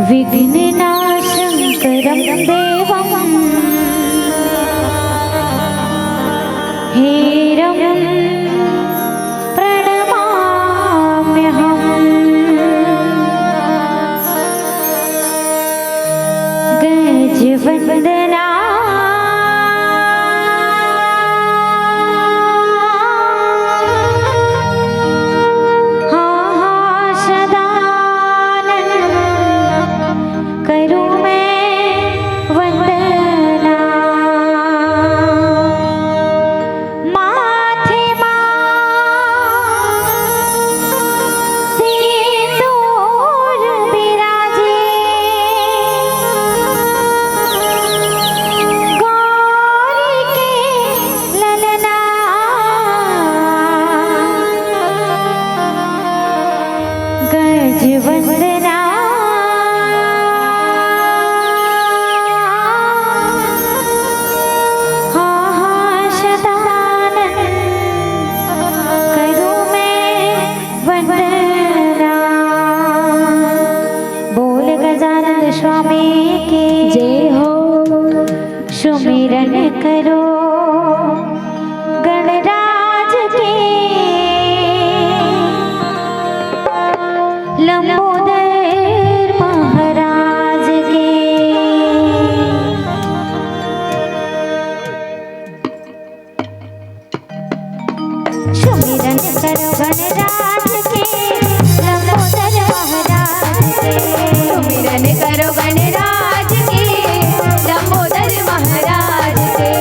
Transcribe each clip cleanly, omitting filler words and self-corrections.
विघ्ननाशंकरं देवं हेरं प्रणमाम्यहम्। गजवन्दना वंदना शतानन करूं मैं वंदना। बोल गजानन स्वामी की जय हो। सुमिरन करो गणराज के लंबोदर महाराज के। सुमिरन करो गणराज के लंबोदर महाराज के। सुमिरन करो गणराज के लंबोदर महाराज के।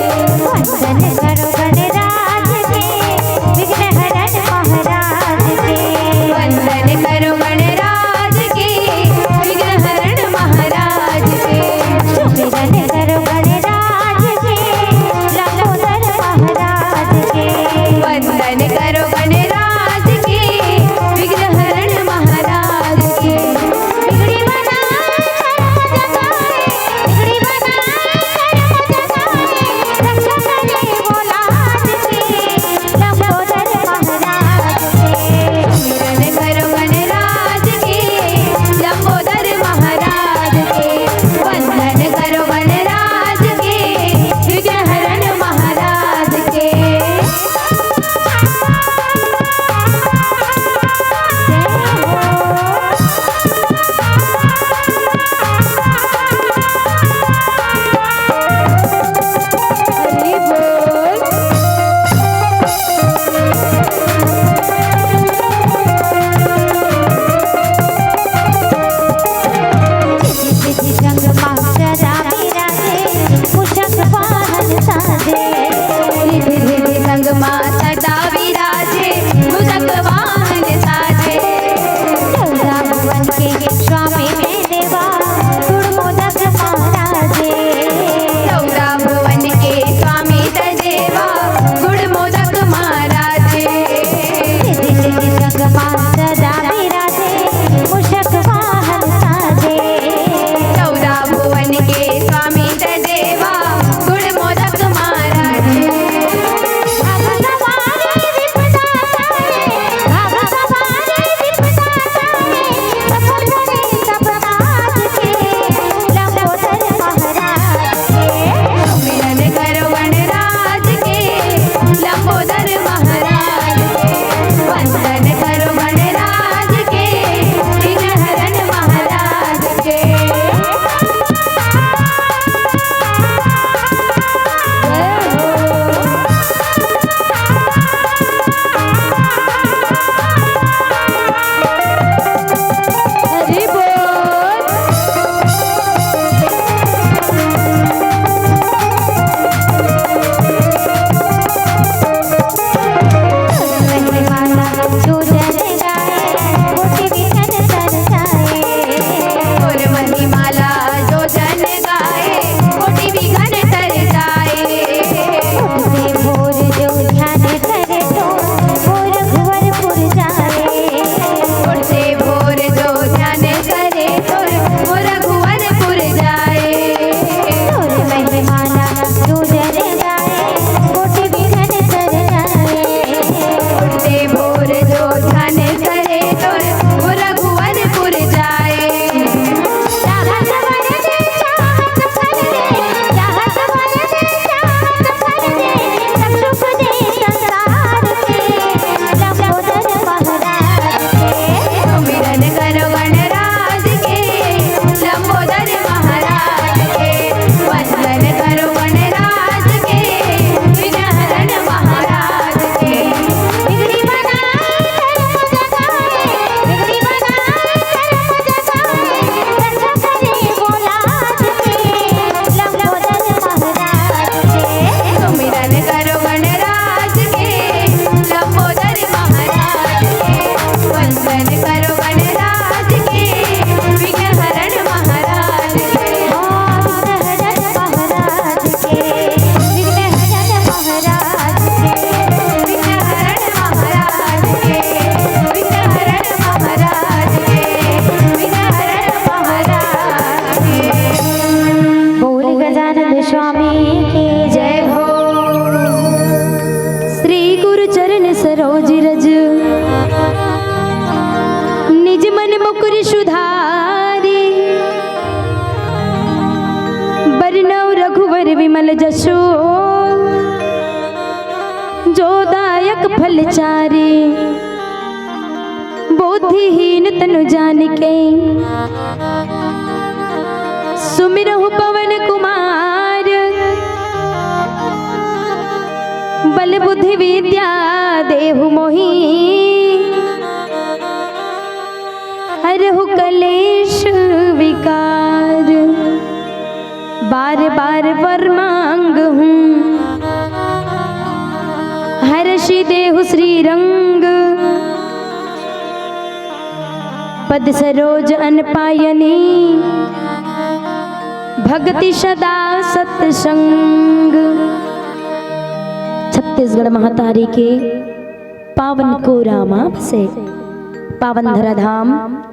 स्वामी की जय हो। श्री गुरु चरण सरोज रज निज मन मुकुर सुधारी, बरनौ रघुवर विमल जसो जो दायक फल चारी। बुद्धिहीन तनु जानिके सुमिरहु पवन कुमार। बल बुद्धि विद्या देहु मोहि, हरहु कलेश विकार। बार बार वर मांग हूँ, हर्षि देहु श्री रंग। पद सरोज अनपायनी, भक्ति सदा सत्संग। छत्तीसगढ़ महातारी के पावन कोरामा से पावन धराधाम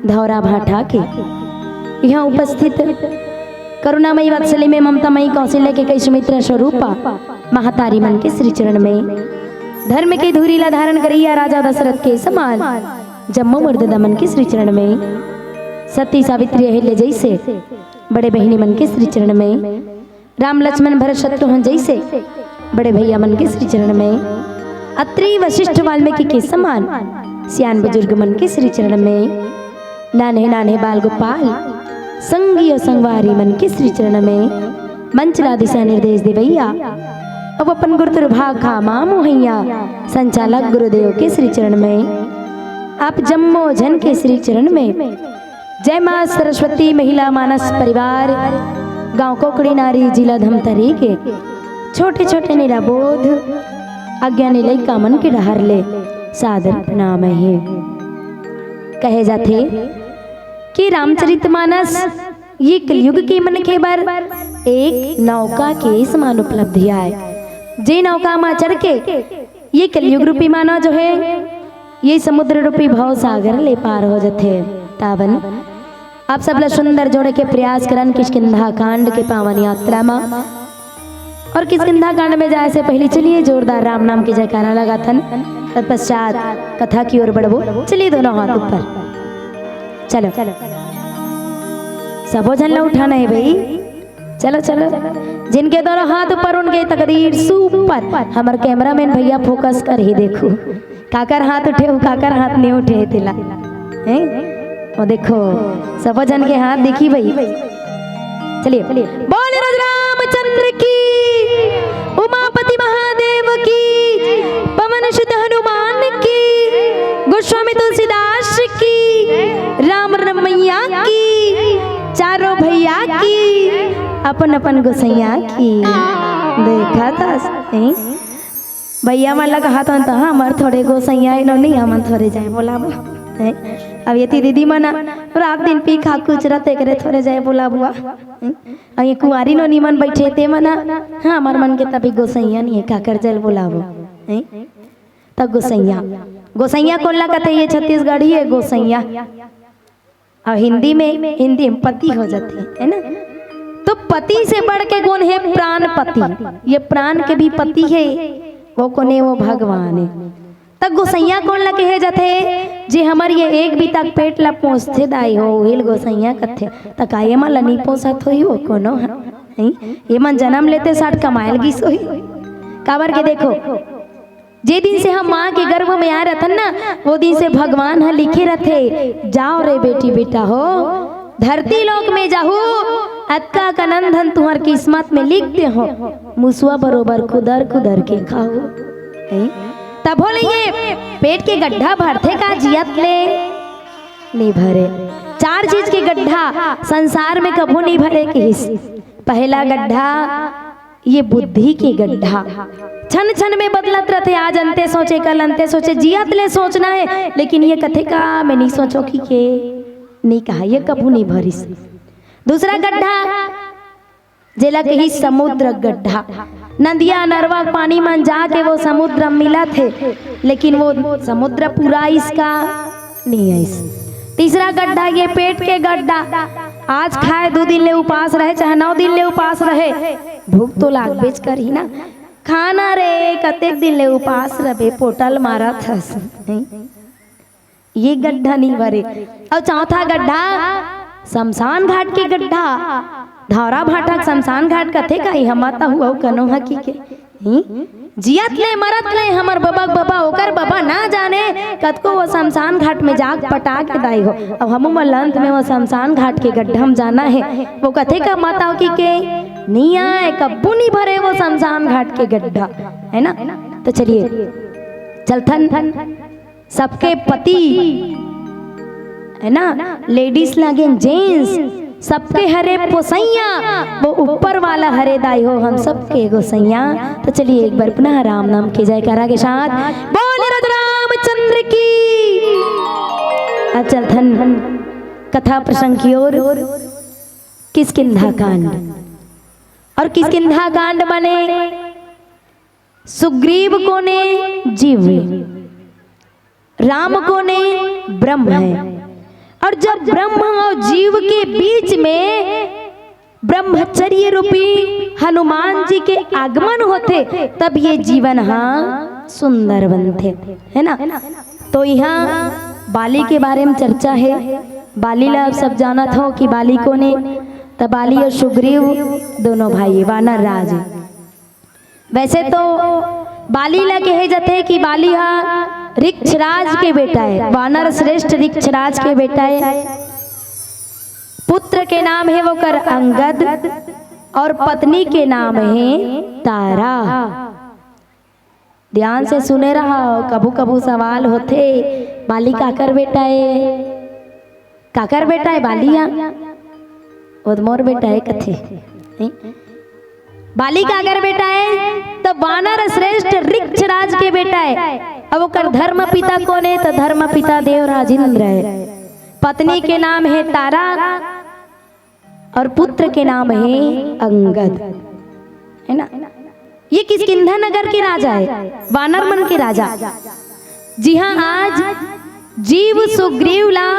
धौरा भाठा के यहाँ उपस्थित करुणामयी वात्सल्य में ममतामयी कौशल्य के कई सुमित्रा स्वरूपा महातारी मन के श्री चरण में धर्म के धूरीला धारण करिया राजा दशरथ के समान जम्मू मर्द दमन के श्री चरण में सती सावित्री अहिल्या जैसे बड़े बहिनी मन के श्री चरण में राम लक्ष्मण भरत शत्रुघ्न जैसे बड़े भैया मन के श्री चरण में अत्रि वशिष्ठ वाल्मीकि के समान सियान बुजुर्ग मन के श्री चरण में नाने नाने बाल गोपाल संगी और संगवारी मन के श्री चरण में मंचला दिशा निर्देश देवैया अब अपन गुरु भाग खामा मोहैया संचालक गुरुदेव के श्री चरण में आप जम्मो जन के श्री चरण में जय मां सरस्वती महिला मानस परिवार गांव कोकड़ी नारी जिला धमतरी के छोटे छोटे निराबोध अज्ञानी लइका मन के डहर ले सादर प्रणाम है। कहे जाते कि रामचरितमानस ये कलयुग के मन के बर एक नौका के समान उपलब्धि आए। जे नौका में चढ़ के ये कलयुग रूपी माना जो है ये समुद्र रूपी भव सागर ले पार हो जाते। तावन आप सब ला सुंदर जोड़े के प्रयास करन किष्किंधा कांड के पावन यात्रा में। और किष्किंधा कांड में जाए से पहले चलिए जोरदार राम नाम की जयकारा लगा थन, तत्पश्चात कथा की ओर बढ़बो। चलिए दोनों हाथ ऊपर, चलो सबो जन ला उठाना है भाई, चलो चलो। जिनके दोनों हाथ ऊपर उनके तकदीर सुपर। हमारे कैमरामैन भैया फोकस कर ही देखो काकर हाथ उठे हो काकर हाथ नहीं उठे तिला हैं। वो देखो सब जन के हाथ देखी भाई। चलिए बोले रामचंद्र की, उमापति महादेव की, पवन सुत हनुमान की, गोस्वामी तुलसीदास की, राम रमैया की, चारों भैया की, अपन अपन गोसैया की। देखा था भैया वाला कहा था हमार थोड़े गोसैया नहीं हम थोड़े जाए बोला अब ये दीदी मना रात दिन पी खा कुछ रहते करे थोड़े जाए बोला बुआ। ये कुंवारी नो निमन बैठे ते मना हाँ हमार मन के तभी गोसैया नहीं है काकर जल बोला वो तब गोसैया गोसैया कौन ला कहते ये छत्तीसगढ़ी है गोसैया। और हिंदी में पति हो जाते है ना। तो पति से बढ़ के कौन है प्राण पति। ये प्राण के भी पति है वो कौन है वो भगवान है। तब गोसैया कौन ला कहे जाते जे हमर ये एक भी तक पेट ला पहुँचते दाई हो हिल गोसैया कथे तक ये मन ला नहीं पहुँचत हो वो कोनो ये मन जन्म लेते 60 कमायल गिस हो काबर के देखो जे दिन से हम माँ के गर्भ में आ रहते ना वो दिन से भगवान हा लिखे रहते जाओ रे बेटी बेटा हो धरती लोक में जाहू अक्का का नंदन तुम्हार किस्मत में लिखते हो मुसुआ बरोबर खुदर खुदर के खाओ। तब बोले ये पेट के गड्ढा भरते का जियत ले नहीं भरे। 4 चीज के गड्ढा संसार में कभू नहीं भरे के। पहला गड्ढा ये बुद्धि के गड्ढा क्षण क्षण में बदलत रहते। आज अंते सोचे कल अंते सोचे जियत ले सोचना है लेकिन ये कथे का मैं नहीं सोचो कि के नहीं कहा ये कभू नहीं भरिस। दूसरा गड्ढा जेला कही समुद्र गड्ढा नदिया नरवा पानी में जाके वो समुद्र मिला थे लेकिन वो समुद्र पूरा इसका नहीं है। तीसरा गड्ढा ये पेट के गड्ढा आज खाए 2 दिन ले उपास रहे चाहे 9 दिन ले उपास रहे, भूख तो लाग बेच कर ही ना खाना रे। कतेक दिन ले उपास रहे पोटल मारा था। ये गड्ढा नहीं भरे। और चौथा गड्ढा शमशान घाट के गड्ढा, धौरा भाटा शमशान घाट कथे का ही हम आता हुआ कनो हकी के जियत ले मरत ले हमर बाबा बाबा ओकर बाबा ना जाने कतको वो शमशान घाट में जाग पटा के दाई हो। अब हम मलंत में वो शमशान घाट के गड्ढा में जाना है, वो कथे का माता की के नहीं आए कब्बू नहीं भरे वो शमशान घाट के गड्ढा है ना। तो चलिए चलथन सबके पति है ना, लेडीज लगे जेंट्स सबके हरे पोसैया, वो ऊपर वाला हरे दाई हो हम सबके गोसैया। तो चलिए एक बार पुनः राम नाम के जयकारा के साथ बोले रामचंद्र की। अचल धन कथा प्रसंग की ओर किष्किंधा कांड। और किष्किंधा कांड बने सुग्रीव को ने जीव, राम को ने ब्रह्म है। और जब ब्रह्म और जीव के बीच में ब्रह्मचर्य रूपी हनुमान जी के आगमन होते तब ये जीवन हाँ सुंदर बनते है ना। तो यहाँ बाली के बारे में चर्चा है। बाली ला सब जाना था कि बाली को ने तब बाली और सुग्रीव दोनों भाई वानर राज। वैसे तो बाली ला कहे जाते कि बाली हाँ ऋक्षराज के बेटा है, वानर श्रेष्ठ ऋक्षराज के बेटा है। पुत्र के नाम है वो कर अंगद और पत्नी के नाम है तारा। ध्यान से सुने रहा, कभू कभू सवाल होते बाली काकर बेटा है, काकर बेटा है बालिया वो मोर बेटा है कथे बाली काकर बेटा है। तो वानर श्रेष्ठ ऋक्षराज के बेटा है। अब वो कर धर्म पिता कौन है, तो धर्म पिता देवराज इंद्र है। पत्नी के नाम है तारा और पुत्र के नाम है अंगद है ना। ये किष्किंधा नगर के राजा है, वानर मन के राजा। जी हाँ, आज जीव सुग्रीव ला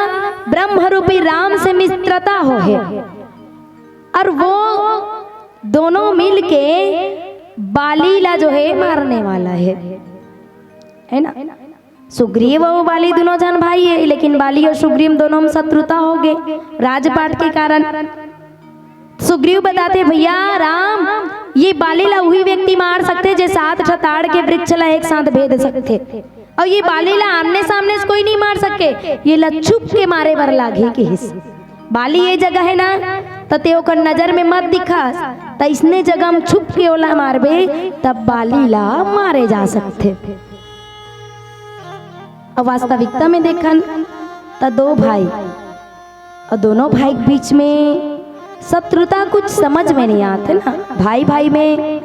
ब्रह्म रूपी राम से मित्रता हो है और वो दोनों मिलके बाली ला जो है मारने वाला है ना। सुग्रीव और बाली दोनों जन भाई है, लेकिन बाली और सुग्रीव दोनों में शत्रुता हो गए राजपाट के कारण। सुग्रीव बताते भैया राम ये बाली ला वही व्यक्ति मार सकते जो 7 ठताड़ के वृक्ष ला एक साथ भेद सकते, और ये बाली ला आमने सामने से कोई नहीं मार सके, ये ला छुप के मारे बर लागे के हिस्से। बाली ये जगह है ना तो ते ओकर नजर में मत दिखा, तो इसने जगह हम छुप के ओला मारबे तब बाली ला मारे जा सकते। और वास्तविकता में देखन तो 2 भाई और दोनों भाई के बीच में शत्रुता कुछ समझ में नहीं आते ना। भाई भाई में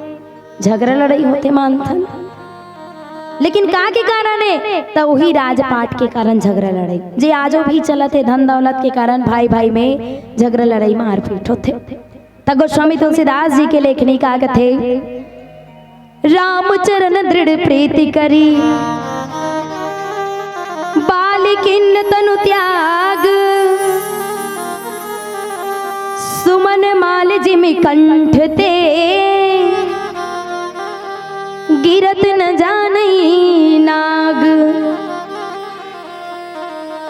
झगड़ा लड़ाई होते मानथन, लेकिन का के कारण है तो वही राजपाट के कारण झगड़ा लड़ाई जे आजो भी चलत है। धन दौलत के कारण भाई भाई में झगड़ा लड़ाई मारपीट होते। तब गोस्वामी तुलसीदास जी के लेखनी का थे रामचरण दृढ़ प्रीति करी बालिकिन तनु त्याग सुमन माल जिमि कंठ ते गिरत न जानई नाग।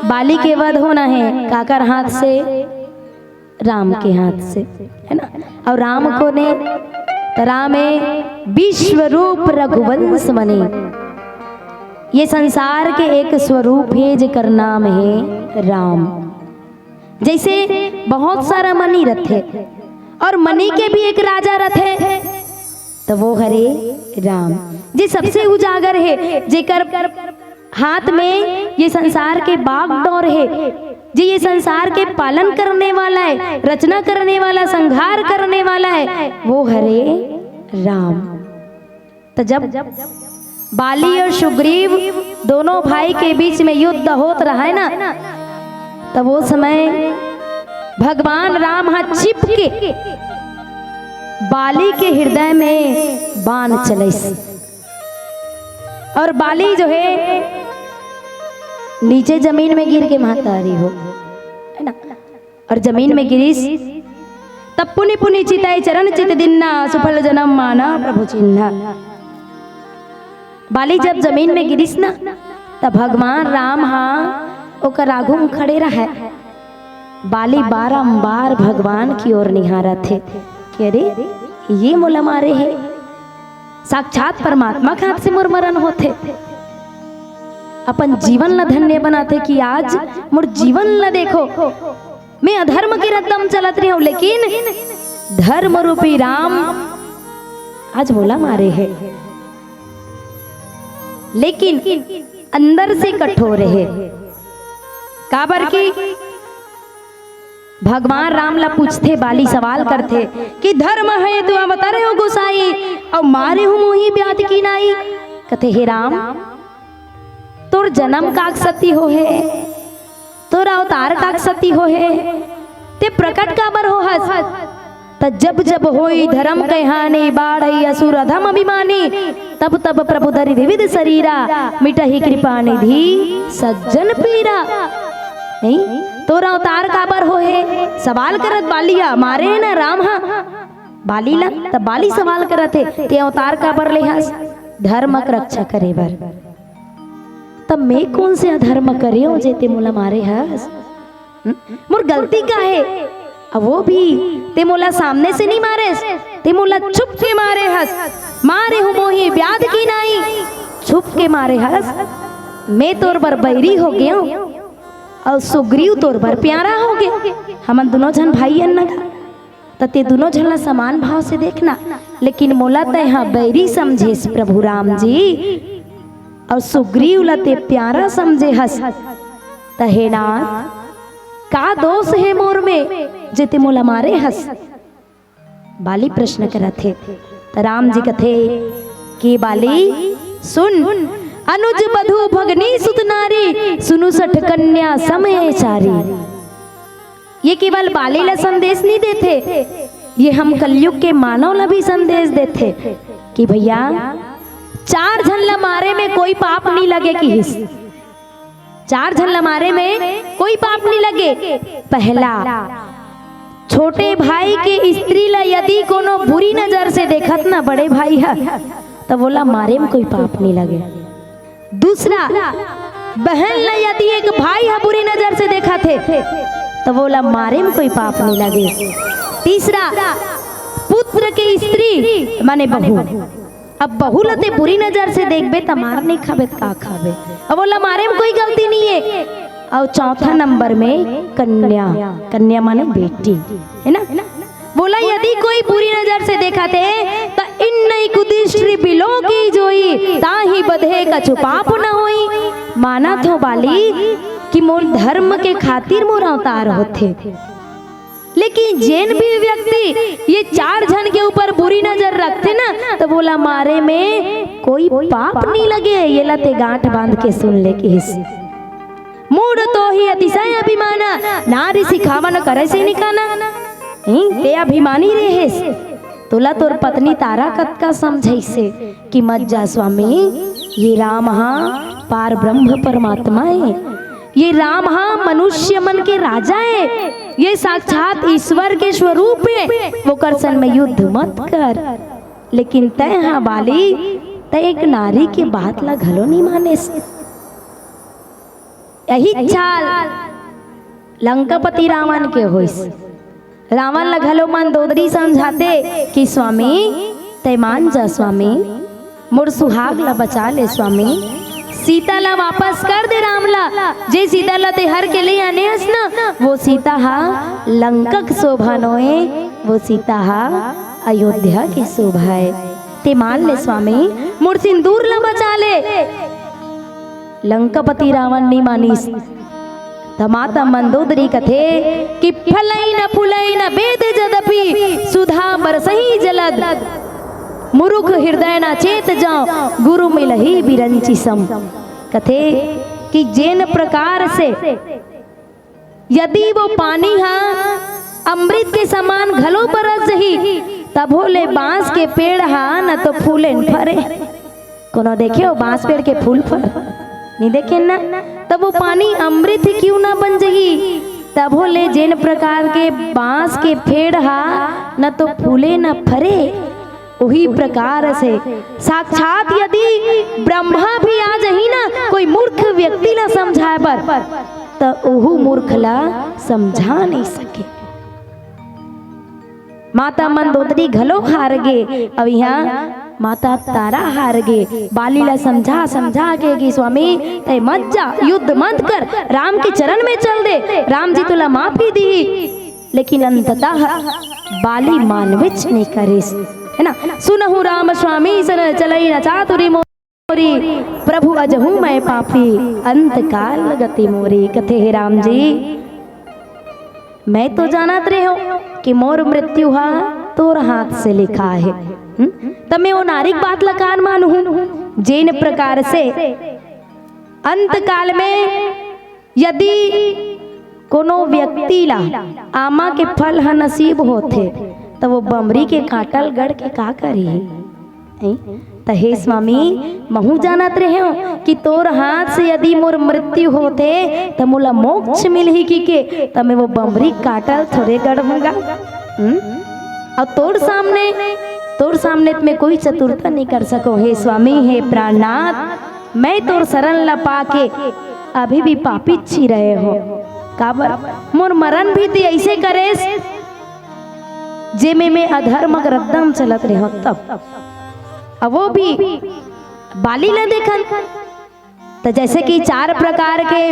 बाली के वध होना है काकर हाथ से, राम के हाथ से है ना। और राम को ने राम विश्व रूप रघुवंश बने। ये संसार के एक स्वरूप है जिकर नाम है राम। जैसे बहुत सारा मनी रथ है और मनी के भी एक राजा रथ है, तो वो हरे राम जी सबसे उजागर है, जेकर हाथ में ये संसार के बागडोर है, जी ये संसार के पालन करने वाला है, रचना करने वाला, संहार करने वाला है, वो हरे राम। तो जब बाली और सुग्रीव दोनों भाई के बीच में युद्ध होत रहा है ना, तब वो समय भगवान राम हाथ छिप के बाली के हृदय में बाण चले और बाली जो है नीचे जमीन में गिर के माता रही हो है ना। और जमीन में गिरीस। तब पुनि पुनि चिताई चरण चित दिन्ना सुफल जन्म माना प्रभु चिन्हा। बाली जब जमीन में गिरीस ना तब भगवान राम हाँ ओकर आगू में खड़े रहे। बाली बारंबार भगवान की ओर निहारा थे कि अरे ये मोला मारे है, साक्षात परमात्मा के हाथ से मुरमरन होते। अपन जीवन ला धन्य बनाते कि आज मोर जीवन ला देखो, मैं अधर्म के रद्दम चलत रही हूँ, लेकिन धर्म रूपी राम आज मोला मारे है। लेकिन अंदर से कठोर है। काबर की भगवान राम ला पूछते, बाली सवाल करते कि धर्म है तू बता रहे हो गोसाई और मारे हो मोही ब्यात की नाई। कहते हे राम तोर जन्म काक सती हो है, तोर अवतार काक सती हो है, ते प्रकट काबर हो हस। त जब जब होई धर्म कहानी बाढ़ई असुर अधम अभिमानी, तब तब प्रभु धरि विविध शरीरा मिटहि कृपा निधि सज्जन पीरा। नहीं तोरा अवतार काबर हो है, सवाल करत बालिया मारे है ना राम हाँ बाली ला। तब बाली सवाल करत है ते अवतार काबर ले हस, धर्म की रक्षा करे बर। तब मैं कौन से अधर्म करे हो जेते मोला मारे हस, मोर गलती का है। अब वो भी ते मोला सामने से नहीं मारे, ते मोला छुप के मारे हस। मारे हूँ मोही ब्याद की नाई, छुप के मारे हस। मैं तोर बर बैरी हो गया और सुग्रीव तोर बर प्यारा हो गया। हम दोनों जन भाई अन्ना का ते दोनों जन ला समान भाव से देखना, लेकिन मोला ते हाँ बैरी समझेस प्रभु राम जी और सुग्रीव ला ते प्यारा समझे हस। तहे नाथ का दोष है मोर में जेते मोला मारे हस। बाली प्रश्न करत थे तो राम जी कथे कि बाली सुन, अनुज बधु भगनी सुत नारी, सुनु सठ कन्या समय चारी। ये केवल बाली ला संदेश नहीं देते, ये हम कलयुग के मानव ला भी संदेश देते कि भैया 4 जन ला मारे में कोई पाप नहीं लगे कि हिस। 4 जन ला मारे में कोई पाप नहीं लगे। पहला छोटे भाई के स्त्री ला यदि कोनो बुरी नजर से देखत ना बड़े भाई है तो बोला मारे में कोई पाप नहीं लगे। दूसरा बहन ला यदि एक भाई है बुरी नजर से देखा थे तो बोला मारे में कोई पाप नहीं लगे। तीसरा पुत्र के स्त्री माने बहू, अब बहू लते बुरी नजर से देखबे तो मार नहीं खाबे का खाबे, अब बोला मारे में कोई गलती नहीं है। और चौथा नंबर में कन्या, कन्या माने बेटी है ना। बोला यदि कोई बुरी नजर से देखा थे तो इन नई कुदृष्टि बिलो की जोई, ताही बधे का छुपाप न होई। माना थो बाली कि मोर धर्म के खातिर मोर अवतार होते, लेकिन जैन भी व्यक्ति ये 4 जन के ऊपर बुरी नजर रखते ना तो बोला मारे में कोई पाप नहीं लगे। ये लते गांठ बांध के सुन ले कि मूड तो ही अतिशय अभिमाना, नारी सिखावन करे से निकाना। ते अभिमानी रहेस, तोला तोर पत्नी तारा कत का समझे से कि मत जा स्वामी, ये राम हाँ पार ब्रह्म परमात्मा है, ये राम हाँ मनुष्य मन के राजा है, ये साक्षात ईश्वर के स्वरूप है, वो करसन में युद्ध मत कर। लेकिन तय हाँ बाली तय एक नारी की बात ला घलो नहीं माने। यही चाल लंकापति रावण के होइस। रावण ला घलो मन दोदरी समझाते कि स्वामी तय मान जा स्वामी, मोर सुहाग ला बचा ले स्वामी, सीता ला वापस कर दे राम ला। जे सीता ला ते हर के लिए आने हस ना, वो सीता हा लंका की शोभा नोए, वो सीता हा अयोध्या की शोभा है। ते मान ले स्वामी, मोर सिंदूर ला बचा ले। लंकापति रावण नहीं मानीस। माता मंदोदरी कथे कि फलई न फुलई न वेद जदपि, सुधा बरसही जलद, मुरुख हृदय न चेत जाओ, गुरु मिलही बिरंची सम। कथे कि जैन प्रकार से यदि वो पानी हा अमृत के समान घलो बरस ही, तब होले बांस के पेड़ हा न तो फूले फरे। कोनो देखे हो बांस पेड़ के फूल फर नहीं देखे ना, तब वो पानी अमृत क्यों ना बन जही। तब ले जिन प्रकार के बांस के पेड़ हा न तो फूले न फरे, वही प्रकार से साक्षात यदि ब्रह्मा भी आ जही ना कोई मूर्ख व्यक्ति ला समझाए बर तो ओहू मूर्ख ला समझा नहीं सके। माता मंदोदरी घलो हार गे, अब यहाँ माता तारा हार गे। बाली ला समझा समझा के कि स्वामी ते मत जा, युद्ध मत कर, राम के चरण में चल दे, राम जी तुला माफी दी। लेकिन अंततः बाली मानविच नहीं करिस, है ना। सुनहु राम स्वामी सन चलई न चातुरी मोरी, प्रभु अजहू मैं पापी, अंत काल गति मोरी। कथे हे राम जी मैं तो जानत रहे हो कि मोर मृत्यु हा तोर हाथ से लिखा है, तब मैं वो नारिक बात लकान मानू जिन प्रकार से अंत काल में यदि कोनो व्यक्ति ला आमा के फल ह नसीब होते तो वो बमरी के काटल गढ़ के का करी। तो हे स्वामी महू जानत रहे हो कि तोर हाथ से यदि मोर मृत्यु होते तो मोला मोक्ष मिल ही के, तब मैं वो बमरी काटल थोड़े गढ़ूंगा। और तोर सामने में कोई चतुरता नहीं कर सको। हे स्वामी हे प्राणनाथ मैं तोर शरण ला पाके अभी भी पापी छी रहे हो, काबर मोर मरण भी ते ऐसे करेस जे में अधर्म रद्दम चलत रहे हो। तब अब वो भी बाली ला देखन तो जैसे कि 4 प्रकार के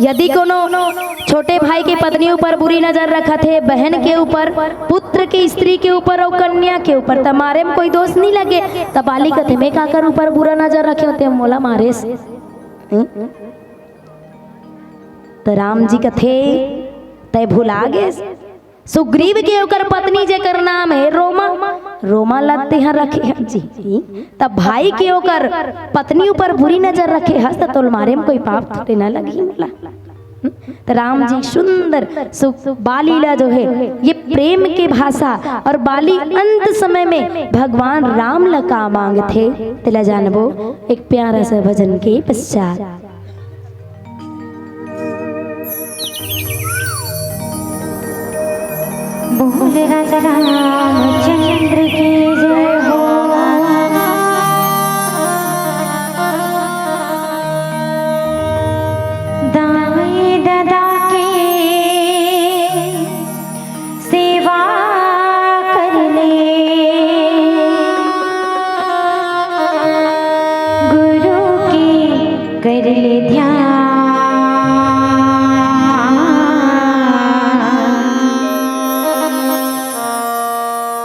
यदि कोनो छोटे भाई की पत्नी ऊपर बुरी नजर रखा थे, बहन के ऊपर, पुत्र की स्त्री के ऊपर और कन्या के ऊपर, तमारे में कोई दोष नहीं लगे। तब बाली कथे में काकर ऊपर बुरा नजर रखे होते मोला मारे। तो राम जी कथे तय भुला गे। सुग्रीव के ओकर पत्नी जेकर नाम है रोमा, रोमा लते हैं रखे हैं जी। तब भाई के ओकर पत्नी ऊपर बुरी नजर रखे हस तो तोल मारे में कोई पाप थोड़े ना लगी मोला। तो राम जी सुंदर बाली ला जो है ये प्रेम के भाषा, और बाली अंत समय में भगवान राम ला का मांग थे तिला जानबो एक प्यारा सा भजन के पश्चात। बोल राजा रामचंद्र की जय हो। दाई दादा के सेवा कर ले, गुरु की कर ले ध्यान,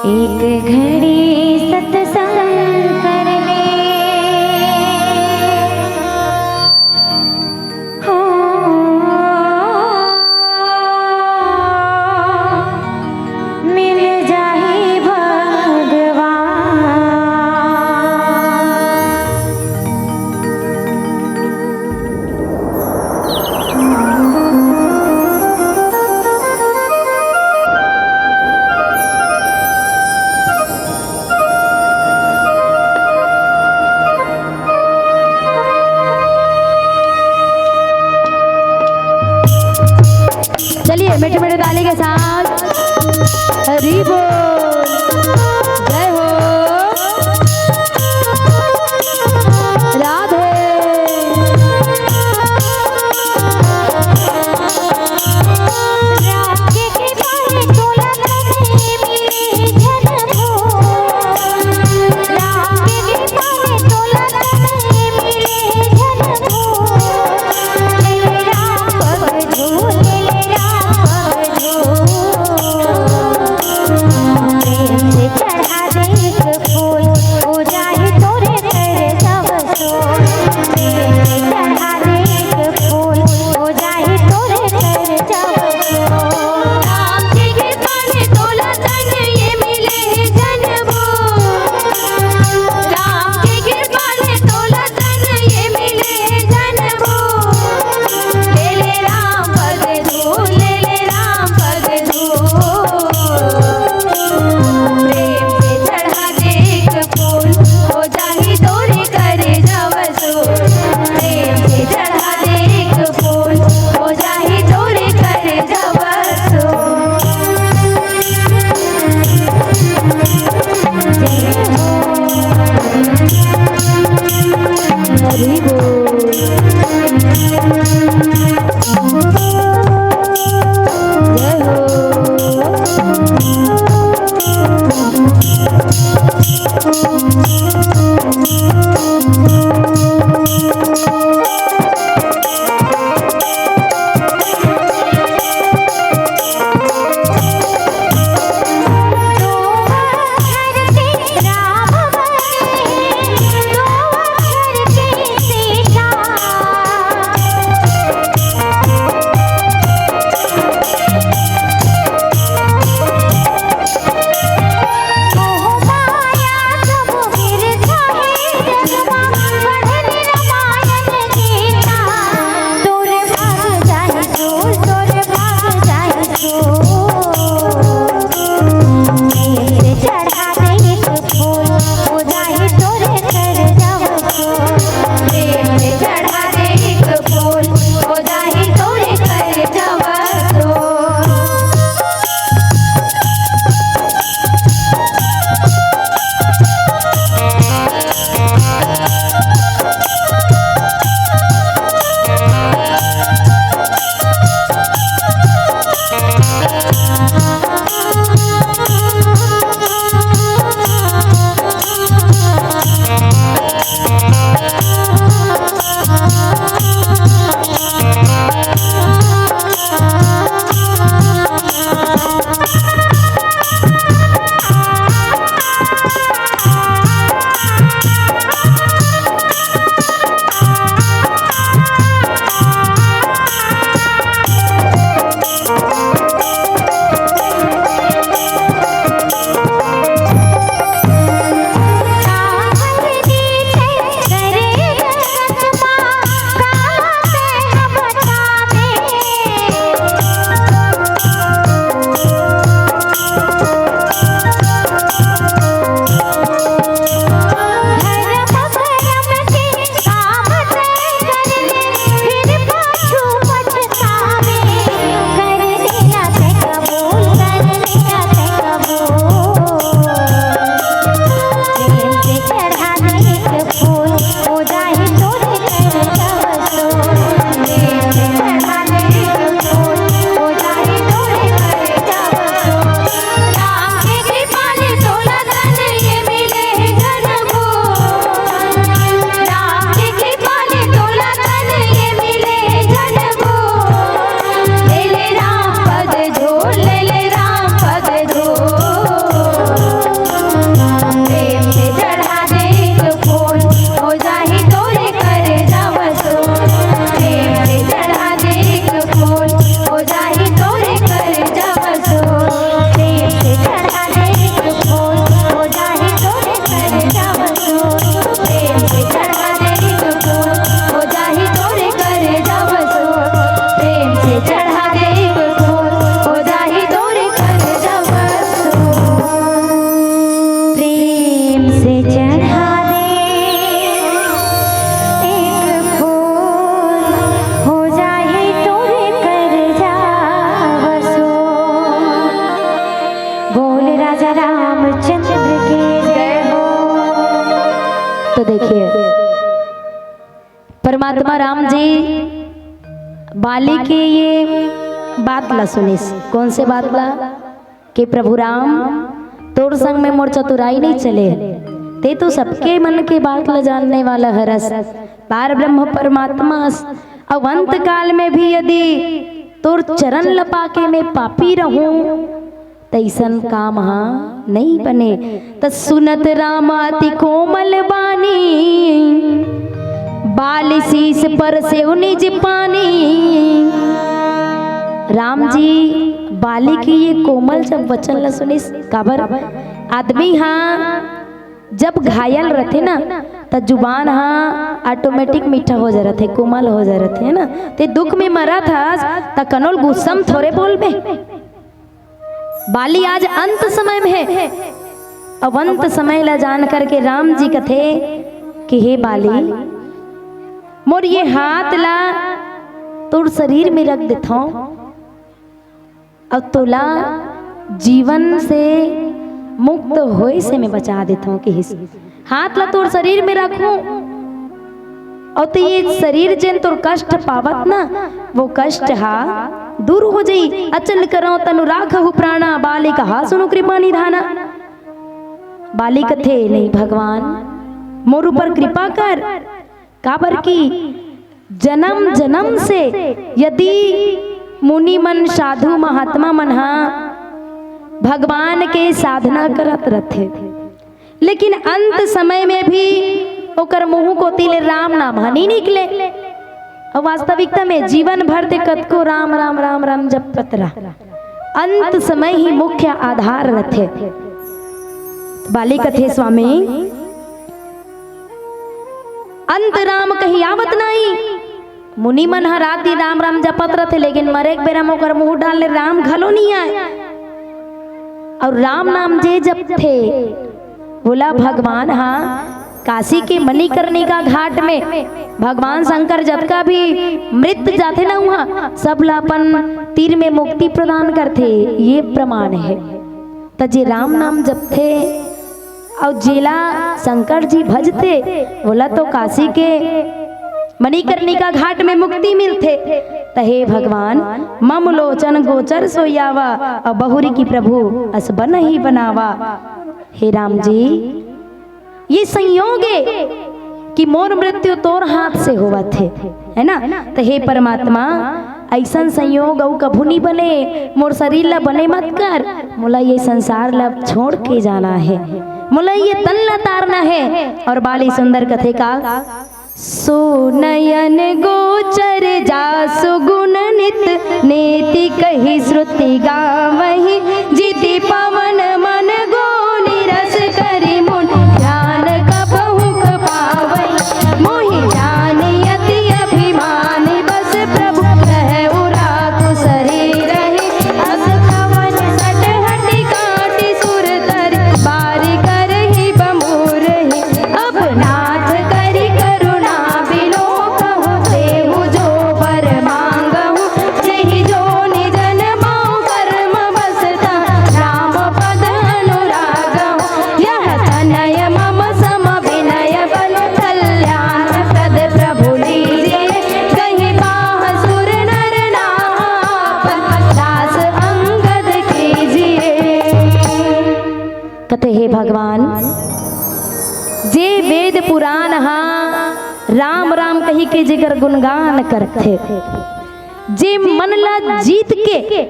एक घड़ी सत्संग कर ले, हो मिल जाए भगवान। चलिए मीठे मीठे ताली के साथ हरि बोल, जय हो राधे। रामचंद्र की जय हो। तो देखिए परमात्मा राम जी बाली की ये बात ला सुनिस। कौन से बात ला कि प्रभु राम तोर संग में मोर चतुराई नहीं चले, ते तो सबके मन के बात ला जानने वाला हरस, पार ब्रह्म परमात्मा। अवंत काल में भी यदि तोर चरण लपाके में पापी रहूं तैसन काम हाँ नहीं बने। त सुनत रामाति कोमल बानी, बाल शीस पर से निज पानी। राम जी बाली की ये कोमल जब वचन ला सुनिस, काबर आदमी हाँ जब घायल रहते ना तो जुबान हाँ ऑटोमेटिक मीठा हो जा रहा थे, कोमल हो जा रहा थे ना। ते दुख में मरा था तो कनोल गुस्सम थोड़े बोल बे। बाली आज अंत समय में है, अवंत समय ला जान करके राम जी कथे कि हे बाली मोर ये हाथ ला तोर शरीर में रख देता हूं, अब तोला जीवन से मुक्त होए से मैं बचा देता हूँ कि हाथ ला तोर शरीर में रखूं और तो ये शरीर जिन तोर कष्ट पावत ना वो कष्ट हा दूर हो जाई। अचल करो तनु राखहु प्राणा, बाली कहा सुनो कृपा निधाना। बाली कथे नहीं भगवान मोर ऊपर कृपा कर, काबर की जन्म जन्म से यदि मुनि मन साधु महात्मा मन हा भगवान के साधना करत रहते, लेकिन अंत समय में भी ओकर मुंह को तिले राम नाम हनी निकले। और वास्तविकता में जीवन भर ते कतको राम राम राम राम जपत रहा, अंत समय ही मुख्य आधार रहते। बाली कथे स्वामी अंत राम कही आवत नहीं। मुनि मन हर रात राम राम जपत रहते, लेकिन मरे एक बेरा मोकर मुंह डालने राम घलो नहीं आए। और राम नाम जे जप थे बोला भगवान हाँ काशी के मणिकर्णिका घाट में भगवान शंकर जब का भी मृत जाते ना वहाँ सब लापन तीर में मुक्ति प्रदान करते, ये प्रमाण है। तजे राम नाम जप थे और जेला शंकर जी भजते बोला तो काशी के मणिकर्णिका घाट में मुक्ति मिलते। तहे भगवान मम लोचन गोचर सोयावा और बहुरी की प्रभु अस बन ही बनावा। हे राम जी ये संयोग है कि मोर मृत्यु तोर हाथ से हुआ थे, है ना। तो हे परमात्मा ऐसा संयोग औ कभू नहीं बने, मोर शरीर ला बने मत कर, मोला ये संसार ला छोड़ के जाना है, मोला ये तन ला तारना है। और बाली सुंदर कथे का सुनयन गोचर जासु गुण नित नेति कही श्रुति गावहि जिति पवन मन गो निरस करि मुन ध्यान कबहु पावहि मोहि ज्ञान यति अभिमानि बस प्रभु रहु राखु शरीर अस कवन सट हटि काटि सुर तर बारि करहि बमूरहि अब नाथ करि करुणा बिनो कहु देहु जो बर मांगहु जहि जो निजन माउ कर्म बसता राम पद अनुरागहु यह तनय मम सम विनय बल कल्याण प्रद प्रभु लीजे कहि बाह सुर नर नाथ दास अंगद कीजिए। कथे हे भगवान जे वेद पुराण हाँ राम राम कही के जिगर गुणगान करते, जे मन ला जीत के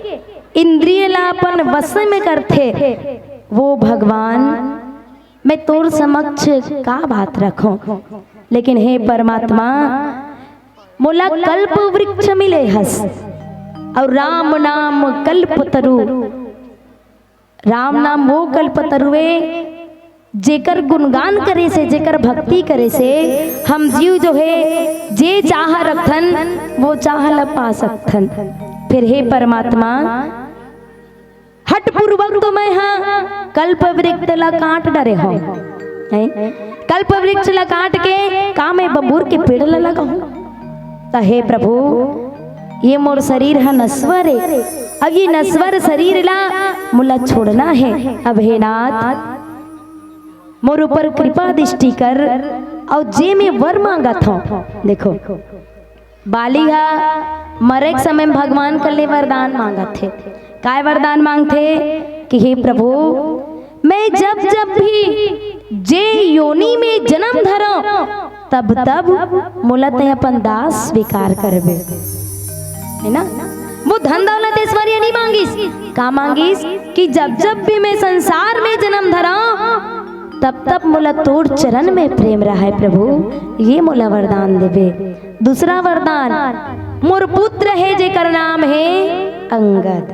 इंद्रिय ला अपन वश में करते, वो भगवान मैं तोर समक्ष का बात रखूं। लेकिन हे परमात्मा मोला कल्प वृक्ष मिले हस और राम नाम कल्प तरु, राम नाम वो कल्प तरुए जेकर गुणगान करे से जेकर भक्ति करे से हम जीव जो है जे चाह रखन वो चाह ला पा सकथन। फिर हे परमात्मा हट पूर्वक तो मैं हाँ कल्प वृक्ष ला काट डरे हो, कल्प वृक्ष ला काट के का मैं बबूर के पेड़ ला लगाऊं। तो हे प्रभु ये मोर शरीर है नश्वर है, अब ये नस्वर शरीर ला मुला छोड़ना है। अब हे नाथ मोर ऊपर कृपा दृष्टि कर और जे में वर मांगा था। देखो बालिहा मरे के समय भगवान कल ने वरदान मांगा थे। काय वरदान मांगते कि हे प्रभु मैं जब जब भी जे योनि में जन्म धरो तब तब मुलत अपन दास स्वीकार करबे, है ना। वो धन दौलत ऐश्वर्य नहीं मांगिस, का मांगिस कि जब जब भी मैं संसार में जन्म धरा तब तब मुला तोड़ चरण में प्रेम रहा है प्रभु, ये मुला वरदान देवे। दूसरा वरदान मोर पुत्र है जेकर नाम है अंगद,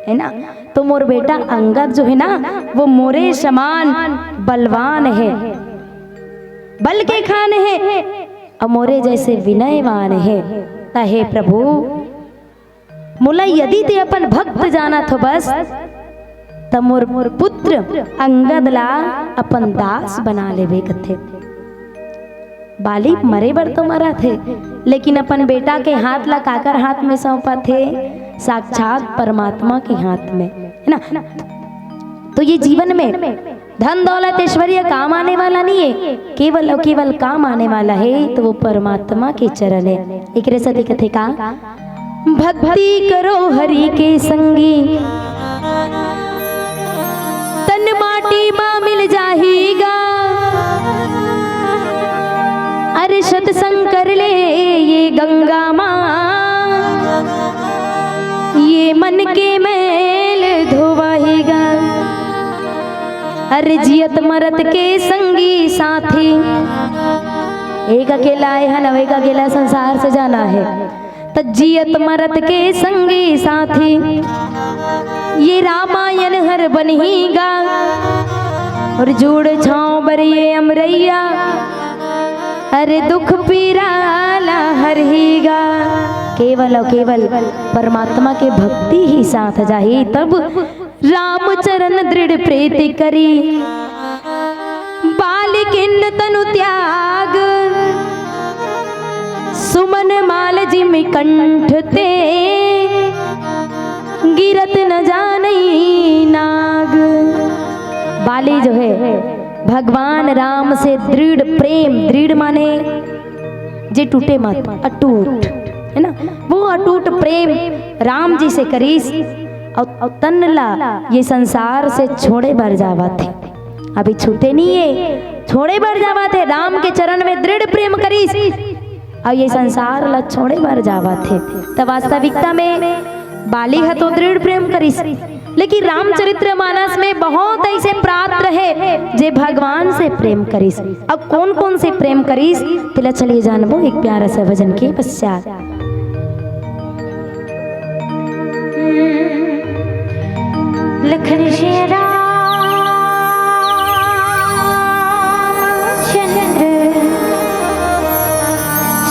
है ना। तो मोर बेटा अंगद जो है ना वो मोरे समान बलवान है, बल के खान है और मोरे जैसे विनयवान है। हे प्रभु मुला यदि ते अपन भक्त जाना तो बस तब मोर पुत्र अंगद ला अपन दास बना लेवे कथे। बाली मरे बर तो मरा थे लेकिन अपन बेटा के हाथ ला काकर हाथ में सौंपा थे, साक्षात परमात्मा के हाथ में, है ना। तो ये जीवन में धन दौलत ऐश्वर्य काम आने वाला नहीं है, केवल और केवल काम आने वाला है तो वो परमात्मा के चरण है। एक रेसा कथे का भक्ति करो हरि के संगी तन माटी मां मिल जाएगा, अरे सत्संग कर ले ये गंगा माँ ये मन के मैल धोवाएगा, अरे जियत मरत के संगी साथी। एक अकेला है ना, एक अकेला संसार से जाना है तो जियत मरत के संगी साथी ये रामायण हर बनेगा, और जोड़ छाँव बरिए अमरैया अरे दुख पीराला हरहेगा। केवल और केवल परमात्मा के भक्ति ही साथ जाही तब राम चरण दृढ़ प्रीति करी, बालिकिन तनु त्याग सुमन माल जिम कंठ ते गिरत न जानई नाग। बाली जो है भगवान राम से दृढ़ प्रेम, दृढ़ माने जे टूटे मत, अटूट, है ना। वो अटूट प्रेम राम जी से करीस और तनला ये संसार से छोड़े बर जावा थे, अभी छूटे नहीं है, छोड़े बर जावा थे। राम के चरण में दृढ़ प्रेम करीस और ये संसार ला छोड़े बर जावा थे। तो वास्तविकता में बाली है तो दृढ़ प्रेम करीस, लेकिन रामचरितमानस में बहुत ऐसे पात्र है जे भगवान से प्रेम करीस। अब कौन कौन से प्रेम करीस तिला चलिए जानबो एक प्यारा सा भजन के पश्चात। लखन श्री राम चंद्र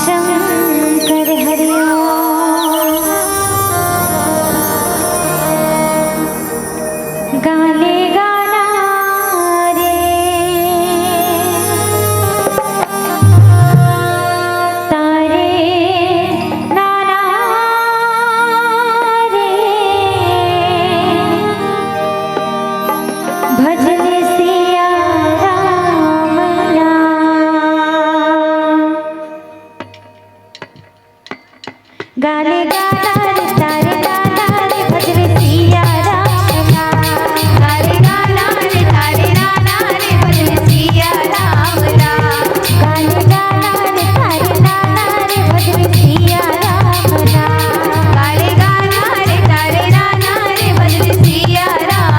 शंकर हरिया गाने गाना रे तारे नाना रे भजन सिया राम गाने गाना रे तारे नाना रे भजन सिया राम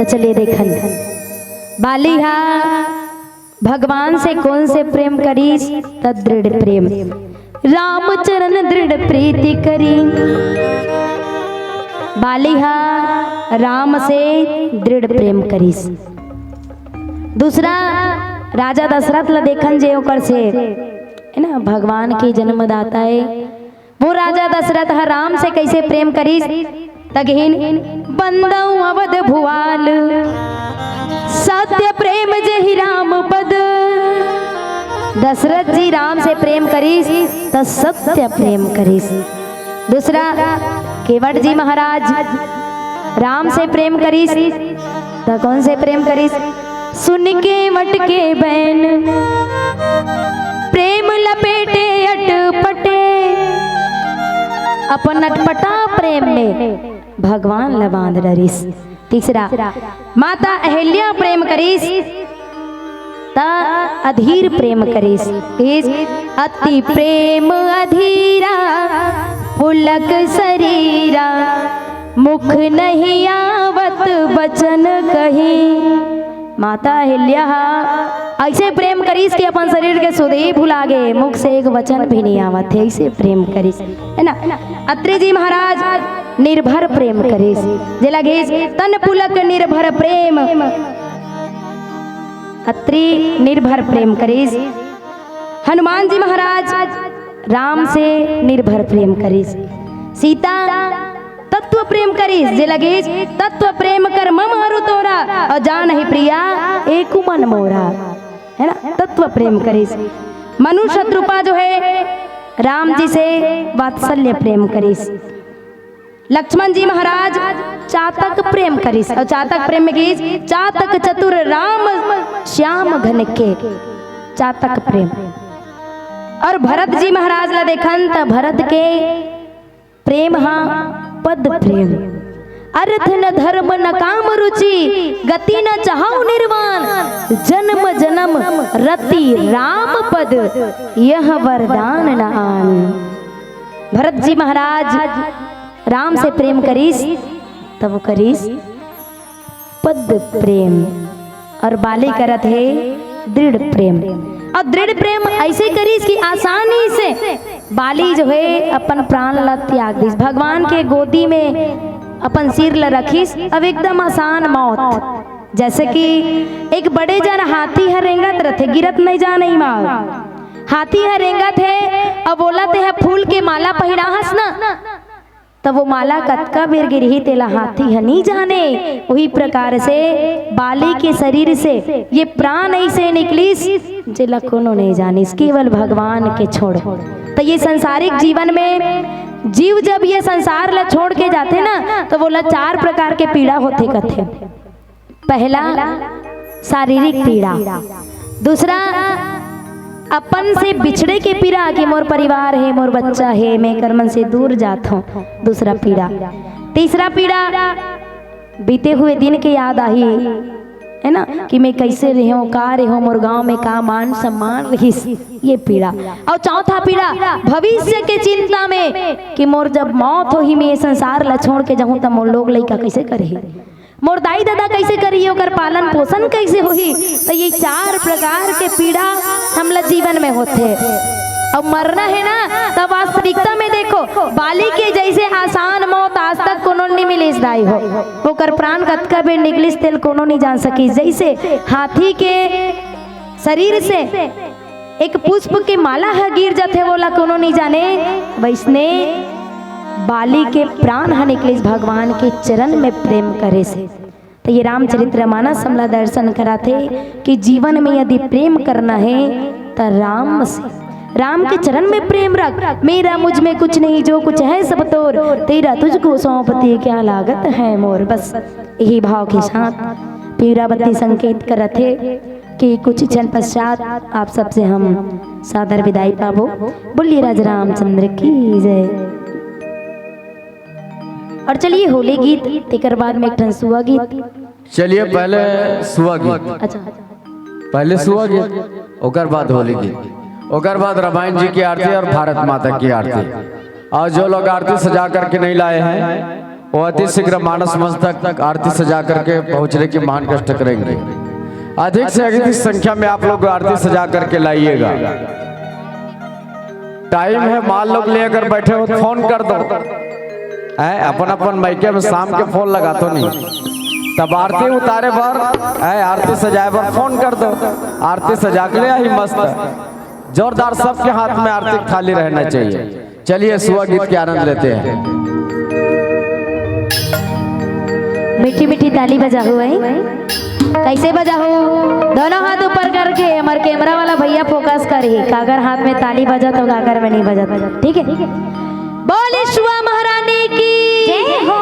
चलिए देखन बालिहा भगवान से कौन से प्रेम करी तदृढ़ प्रेम राम चरण दृढ़ प्रीति करी। बालिहा राम से दृढ़ प्रेम करी। दूसरा राजा दशरथ ला देखन जे ओकर से है ना भगवान के जन्मदाता है वो राजा दशरथ हर राम से कैसे प्रेम करी तगहीन बंदऊ अवध भुआल सत्य प्रेम जहि राम पद। दशरथ जी राम से प्रेम करीस तो सत्य प्रेम करीस। दूसरा केवट जी महाराज राम से प्रेम करीस तो कौन से प्रेम करीस सुन के वट के बहन प्रेम लपेटे अटपटे अपन अटपटा प्रेम में भगवान ला बांध डरिस। तीसरा माता अहिल्या प्रेम करीस ता अधीर प्रेम करीस। अति प्रेम अधीरा पुलक शरीरा मुख नहीं आवत बचन कही। माता अहिल्या ऐसे प्रेम करीस कि अपन शरीर के सुध ही भुला गए मुख से एक वचन भी नहीं आवत है ऐसे प्रेम करीस है ना। अत्रि जी महाराज निर्भर प्रेम करीस जे लगे तन पुलक निर्भर प्रेम अत्रि निर्भर प्रेम करीस। हनुमान जी महाराज राम से निर्भर प्रेम करीस। सीता तत्व प्रेम करीस जे लगे तत्व प्रेम कर मम हरु तोरा और जान ही प्रिया एक मन मोरा है ना तत्व प्रेम करीस। मनु शत्रुपा जो है राम जी से वात्सल्य प्रेम करीस। लक्ष्मण जी महाराज चातक प्रेम करीस और चातक प्रेम में कीस चातक चतुर राम श्याम घन के चातक प्रेम। और भरत जी महाराज ला देखन त भरत के प्रेम हाँ पद प्रेम अर्थ न धर्म न काम रुचि गति न चाहौ निर्वाण जन्म जन्म रति राम पद यह वरदान न आन। भरत जी महाराज राम से प्रेम करीस तब करीस शुद्ध प्रेम और बाली करत है दृढ़ प्रेम। और दृढ़ प्रेम ऐसे करीस कि आसानी से बाली जो है अपन प्राण ला त्याग दिस, भगवान के गोदी में अपन सिर ला रखीस। अब एकदम आसान मौत, जैसे कि एक बड़े जन हाथी है रेंगत रथे, गिरत नहीं जा नहीं माँ, हाथी है रेंगत है, अब बोलते है फूल के माला पहिरा हस ना, तब वो माला कतका बेर गिरही तेला हाथी है नहीं जाने। वही प्रकार से बाली के शरीर से ये प्राण ऐसे निकलिस जिला कोनो नहीं जानिस, केवल भगवान के छोड़। तो ये संसारिक जीवन में जीव जब ये संसार ला छोड़ के जाते ना, तो बोला 4 प्रकार के पीड़ा होते कथे। पहला शारीरिक पीड़ा, दूसरा अपन से बिछड़े के पीड़ा कि मोर परिवार है, मोर बच्चा है, मैं कर्मन से दूर जाता हूँ, दूसरा पीड़ा। तीसरा पीड़ा बीते हुए दिन के याद आई है ना, कि मैं कैसे रही हूँ, का रही हूँ, मोर गाँव में का मान सम्मान रहीस, ये पीड़ा। और चौथा पीड़ा भविष्य के चिंता में कि मोर जब मौत हो ही मैं ये संसार ला छोड़ के जाऊँ, तब मोर लोग लइका कैसे करे, मोर दाई दादा कैसे करिए, ओकर पालन पोषण कैसे होही। तो ये 4 प्रकार के पीड़ा हमला जीवन में होते। अब मरना है ना, तब वास्तविकता में देखो बाली के जैसे आसान मौत आज तक कोनो नहीं मिलिस दाई हो, ओकर प्राण कतका बेर निकलिस तेल कोनो नहीं जान सकी। जैसे हाथी के शरीर से एक पुष्प के माला है गिर जाते, बोला कोनो नहीं जाने, वैसने बाली के प्राण है निकलिस भगवान के चरण में प्रेम करे से। तो ये रामचरित्र मानस हमला दर्शन कराते कि जीवन में यदि प्रेम करना है तो राम से, राम के चरण में प्रेम रख। मेरा मुझ में कुछ नहीं, जो कुछ है सब तोर, तेरा तुझको सौंपती क्या लागत है मोर। बस यही भाव के साथ पीरावती संकेत करते कि कुछ क्षण पश्चात आप सबसे हम सादर विदाई पाबो। बोलिए राजा रामचंद्र की जय। और चलिए होली गीत, तेकर बाद में एक ठन सुआ गीत। चलिए पहले सुआ गीत, अच्छा पहले सुआ गीत, ओकर बाद होली गीत, ओकर बाद रामायण जी की आरती और भारत माता की आरती। और जो लोग आरती सजा करके नहीं लाए हैं वो अति शीघ्र मानस मस्तक तक आरती सजा करके पहुंचने की महान कष्ट करेंगे। अधिक से अधिक संख्या में आप लोग आरती सजा करके लाइएगा। टाइम है, माल लोग लेकर बैठे हो फोन कर दो, अपन अपन माइके में शाम के फोन लगा तो नहीं, तब आरती उतारे बार आरती सजाए बार फोन कर दो, आरती सजा के लिए ही मस्त जोरदार सबके हाथ में आरती खाली रहना चाहिए। चलिए सुआ गीत के आनंद लेते हैं। मीठी मीठी ताली बजा हुआ है, कैसे बजा हो, दोनों हाथ ऊपर करके हमारे कैमरा वाला भैया फोकस करे, कागर हाथ में ताली बजा तो कागर में नहीं बजा, ठीक है। बोले शुआ महारानी की जय हो।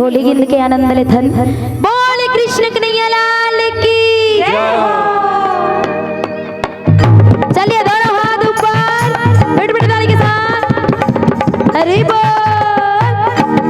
होली गिंद के आनंद ले धन बोले कृष्ण कन्हैया लाल की चलिए दोनों हाथ ऊपर बिट बिट ताली के साथ हरि बोल